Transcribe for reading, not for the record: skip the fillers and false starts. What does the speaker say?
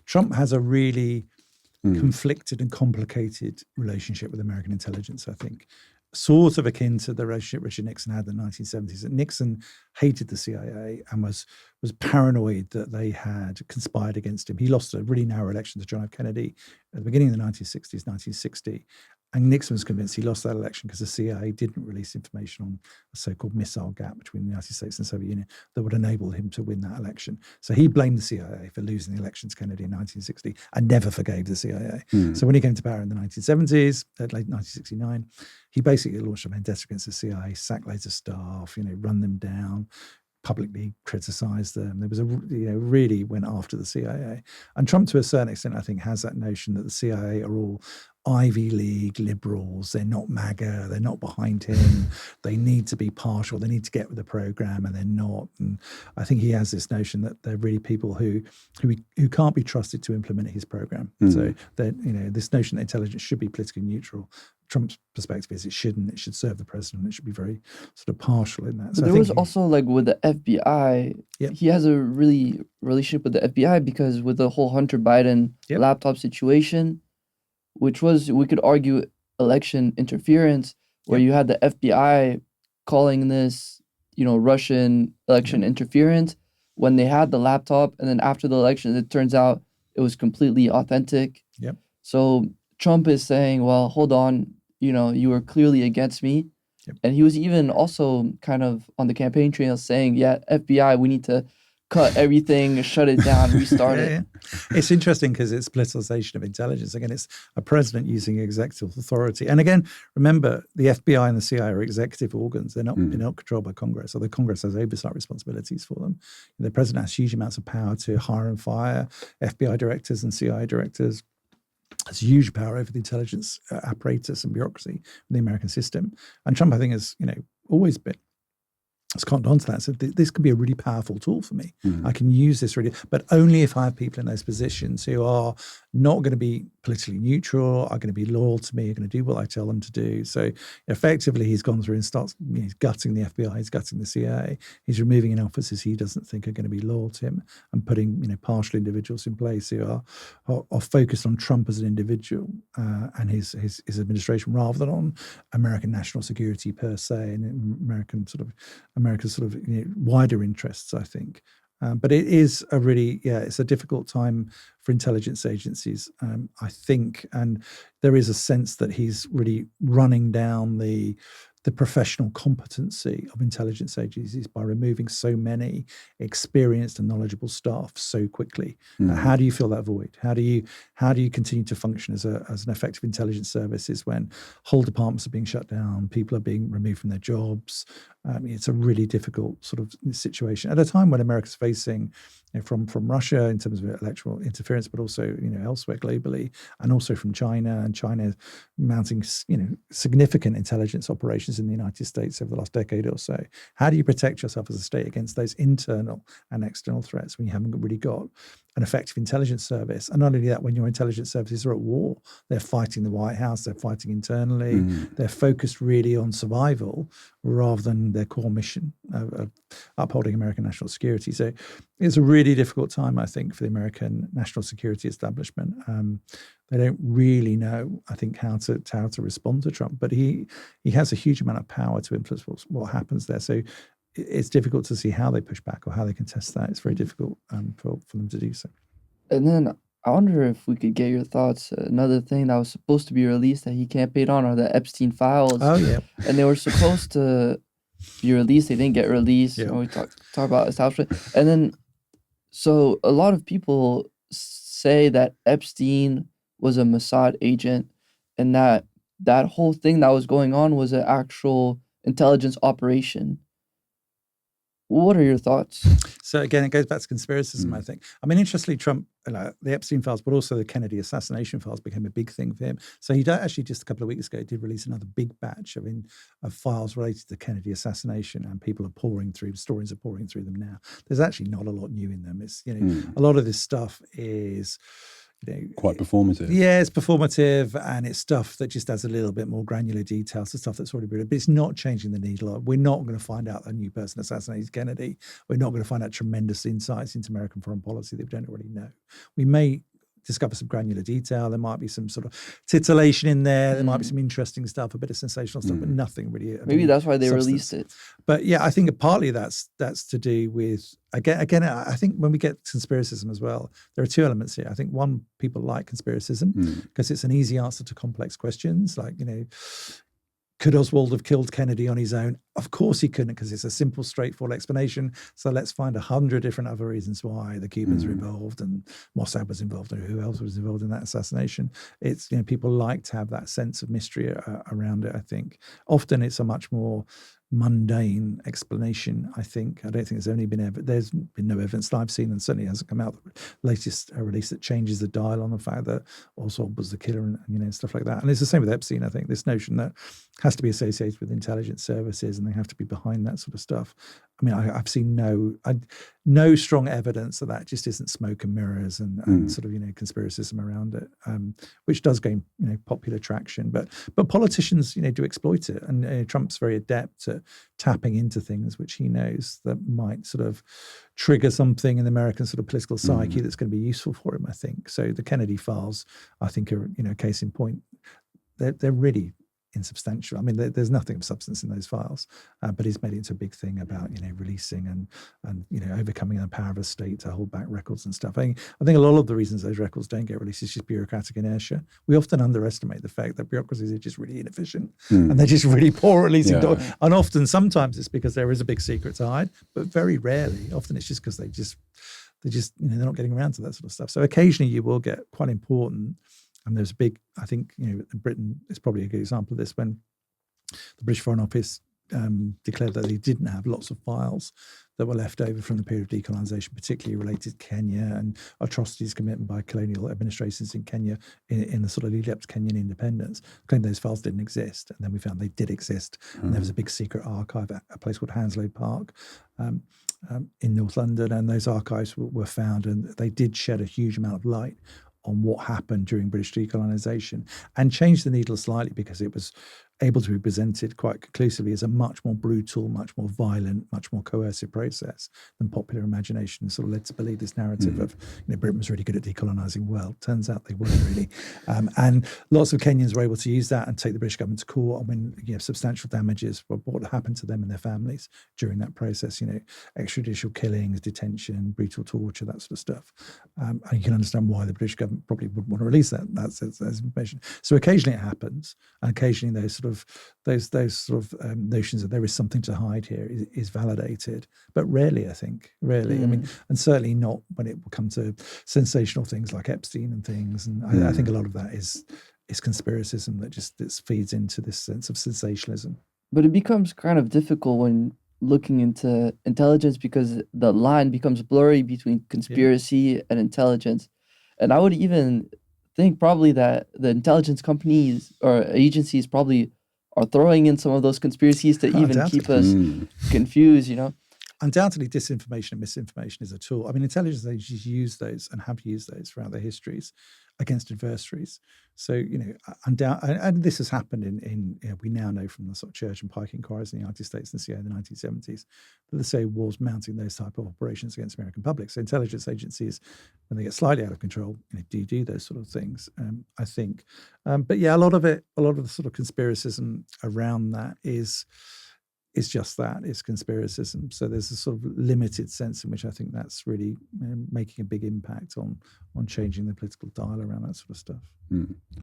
Trump has a really conflicted and complicated relationship with American intelligence, I think. Sort of akin to the relationship Richard Nixon had in the 1970s. That Nixon hated the CIA and was paranoid that they had conspired against him. He lost a really narrow election to John F. Kennedy at the beginning of the 1960s, 1960. And Nixon was convinced he lost that election because the CIA didn't release information on a so-called missile gap between the United States and the Soviet Union that would enable him to win that election. So he blamed the CIA for losing the election to Kennedy in 1960 and never forgave the CIA. So when he came to power in the 1970s, late 1969, he basically launched a vendetta against the CIA, sacked loads of staff, run them down, publicly criticized them. There was really went after the CIA. And Trump, to a certain extent, I think, has that notion that the CIA are all Ivy League liberals. They're not MAGA. They're not behind him. They need to be partial. They need to get with the program, and they're not. And I think he has this notion that they're really people who can't be trusted to implement his program. So that this notion that intelligence should be politically neutral. Trump's perspective is it shouldn't. It should serve the president. It should be very sort of partial in that. So there was also with the FBI. Yep. He has a really relationship with the FBI because with the whole Hunter Biden laptop situation, which was, we could argue, election interference, where you had the FBI calling this, Russian election interference when they had the laptop, and then after the election, it turns out it was completely authentic. Yep. So Trump is saying, well, hold on, you were clearly against me. Yep. And he was even also kind of on the campaign trail saying, FBI, we need to cut everything, shut it down, restart it. It's interesting because it's politicization of intelligence. Again, it's a president using executive authority. And again, remember, the FBI and the CIA are executive organs. They're not controlled by Congress, although Congress has oversight responsibilities for them. The president has huge amounts of power to hire and fire FBI directors and CIA directors. Has huge power over the intelligence apparatus and bureaucracy in the American system. And Trump, I think, has always been cottoned onto that. So this could be a really powerful tool for me. I can use this really, but only if I have people in those positions who are not going to be politically neutral, are going to be loyal to me, are going to do what I tell them to do. So effectively, he's gone through and starts he's gutting the FBI, he's gutting the CIA, he's removing in officers he doesn't think are going to be loyal to him, and putting partial individuals in place who are focused on Trump as an individual and his administration, rather than on American national security per se and America's sort of wider interests, I think. But it is a really, it's a difficult time for intelligence agencies, I think. And there is a sense that he's really running down the professional competency of intelligence agencies by removing so many experienced and knowledgeable staff so quickly. How do you fill that void? How do you continue to function as an effective intelligence services when whole departments are being shut down, people are being removed from their jobs? It's a really difficult sort of situation at a time when America's facing from Russia in terms of electoral interference, but also elsewhere globally, and also from China, and China mounting significant intelligence operations in the United States over the last decade or so. How do you protect yourself as a state against those internal and external threats when you haven't really got an effective intelligence service? And not only that, when your intelligence services are at war, they're fighting the White House, they're fighting internally, they're focused really on survival rather than their core mission of upholding American national security. So it's a really difficult time, I think, for the American national security establishment. They don't really know, I think, how to respond to Trump, but he has a huge amount of power to influence what happens there. So it's difficult to see how they push back or how they contest that. It's very difficult for them to do so. And then I wonder if we could get your thoughts. Another thing that was supposed to be released that he campaigned on are the Epstein files. Oh, yeah. And they were supposed to be released. They didn't get released. Yeah. We talk about establishment. And then, so a lot of people say that Epstein was a Mossad agent, and that whole thing that was going on was an actual intelligence operation. What are your thoughts? So again, it goes back to conspiracism, I think. I mean, interestingly, Trump, the Epstein files, but also the Kennedy assassination files became a big thing for him. So he actually, just a couple of weeks ago, did release another big batch of files related to the Kennedy assassination, and people are historians are pouring through them now. There's actually not a lot new in them. It's, a lot of this stuff is quite performative. Yeah, it's performative, and it's stuff that just adds a little bit more granular details to stuff that's already been, but it's not changing the needle. We're not going to find out a new person assassinated Kennedy. We're not going to find out tremendous insights into American foreign policy that we don't already know. We may discover some granular detail. There might be some sort of titillation in there. There might be some interesting stuff, a bit of sensational stuff, but nothing really. Maybe that's why they released it. But yeah, I think partly that's to do with, again, I think when we get conspiracism as well, there are two elements here. I think one, people like conspiracism because it's an easy answer to complex questions. Like, could Oswald have killed Kennedy on his own? Of course he couldn't, because it's a simple, straightforward explanation. So let's find 100 different other reasons why the Cubans were involved and Mossad was involved or who else was involved in that assassination. It's, people like to have that sense of mystery around it, I think. Often it's a much more mundane explanation, I think. I don't think there's been no evidence that I've seen, and certainly hasn't come out the latest release that changes the dial on the fact that Oswald was the killer and stuff like that. And it's the same with Epstein, I think. This notion that has to be associated with intelligence services and they have to be behind that sort of stuff. I mean, I've seen no strong evidence that just isn't smoke and mirrors and sort of, conspiracism around it, which does gain, popular traction. But politicians, do exploit it. And Trump's very adept at tapping into things which he knows that might sort of trigger something in the American sort of political psyche that's going to be useful for him, I think. So the Kennedy files, I think, are, case in point. They're really insubstantial. I mean, there's nothing of substance in those files, but he's made it into a big thing about releasing and overcoming the power of a state to hold back records and stuff. I think a lot of the reasons those records don't get released is just bureaucratic inertia. We often underestimate the fact that bureaucracies are just really inefficient and they're just really poor at releasing documents. And often, sometimes it's because there is a big secret to hide, but very rarely. Often it's just because they just they're not getting around to that sort of stuff. So occasionally you will get quite important. And there's a big, I think, Britain is probably a good example of this, when the British Foreign Office declared that they didn't have lots of files that were left over from the period of decolonisation, particularly related to Kenya and atrocities committed by colonial administrations in Kenya in the sort of lead up to Kenyan independence. Claimed those files didn't exist, and then we found they did exist. And there was a big secret archive at a place called Hounslow Park in North London, and those archives were found, and they did shed a huge amount of light on what happened during British decolonisation and changed the needle slightly because it was able to be presented quite conclusively as a much more brutal, much more violent, much more coercive process than popular imagination sort of led to believe. This narrative of, Britain was really good at decolonising. Well, turns out they weren't really. And lots of Kenyans were able to use that and take the British government to court and win substantial damages for what happened to them and their families during that process, extrajudicial killings, detention, brutal torture, that sort of stuff. And you can understand why the British government probably would want to release that information. So occasionally it happens, and occasionally those notions that there is something to hide here is validated, but rarely, I think. I mean, and certainly not when it will come to sensational things like Epstein and things. And I think a lot of that is conspiracism that feeds into this sense of sensationalism. But it becomes kind of difficult when looking into intelligence because the line becomes blurry between conspiracy and intelligence. And I would even think probably that the intelligence companies or agencies probably are throwing in some of those conspiracies to even keep us confused, Undoubtedly, disinformation and misinformation is a tool. I mean, intelligence agencies use those and have used those throughout their histories against adversaries. So, and this has happened in we now know from the sort of Church and Pike inquiries in the United States and the CIA in the 1970s that the CIA was mounting those type of operations against the American public. So intelligence agencies, when they get slightly out of control, do those sort of things, I think. But yeah, a lot of the sort of conspiracism around that is just that, it's conspiracism. So there's a sort of limited sense in which I think that's really making a big impact on changing the political dial around that sort of stuff.